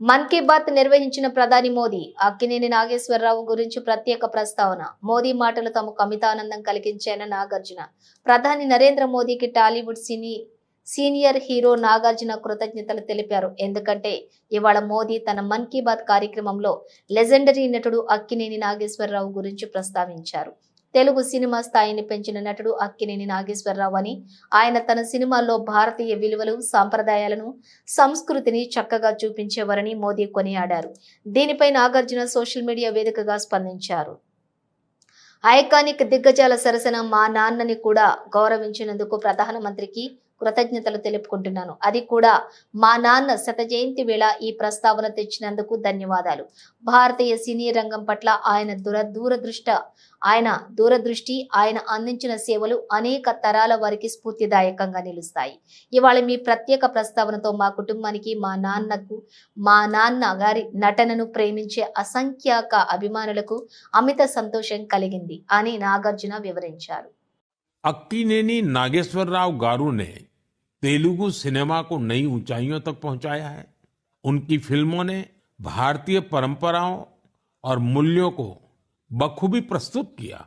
మన్ కీ బాత్ నిర్వహించిన ప్రధాని మోదీ అక్కినేని నాగేశ్వరరావు గురించి ప్రత్యేక ప్రస్తావన. మోదీ మాటలు తమకు అమితానందం కలిగించాయన్న నాగార్జున. ప్రధాని నరేంద్ర మోదీకి టాలీవుడ్ సీనియర్ హీరో నాగార్జున కృతజ్ఞతలు తెలిపారు. ఎందుకంటే ఇవాళ మోదీ తన మన్ కీ బాత్ కార్యక్రమంలో లెజెండరీ నటుడు అక్కినేని నాగేశ్వరరావు గురించి ప్రస్తావించారు. తెలుగు సినిమా స్థాయిని పెంచిన నటుడు అక్కినేని నాగేశ్వరరావు అని, ఆయన తన సినిమాల్లో భారతీయ విలువలు, సాంప్రదాయాలను, సంస్కృతిని చక్కగా చూపించేవారని మోదీ కొనియాడారు. దీనిపై నాగార్జున సోషల్ మీడియా వేదికగా స్పందించారు. ఐకానిక్ దిగ్గజాల సరసన మా నాన్నని కూడా గౌరవించినందుకు ప్రధానమంత్రికి కృతజ్ఞతలు తెలుపుకుంటున్నాను. అది కూడా మా నాన్న శత జయంతి వేళ ఈ ప్రస్తావన తెచ్చినందుకు ధన్యవాదాలు. భారతీయ సినీ రంగం పట్ల ఆయన దూరదృష్టి, ఆయన అందించిన సేవలు అనేక తరాల వారికి స్ఫూర్తిదాయకంగా నిలుస్తాయి. ఇవాళ మీ ప్రత్యేక ప్రస్తావనతో మా కుటుంబానికి, మా నాన్న గారి నటనను ప్రేమించే అసంఖ్యాక అభిమానులకు అమిత సంతోషం కలిగింది అని నాగార్జున వివరించారు. अक्कीनेनी नागेश्वर राव गारू ने तेलुगु सिनेमा को नई ऊंचाइयों तक पहुंचाया है। उनकी फिल्मों ने भारतीय परंपराओं और मूल्यों को बखूबी प्रस्तुत किया।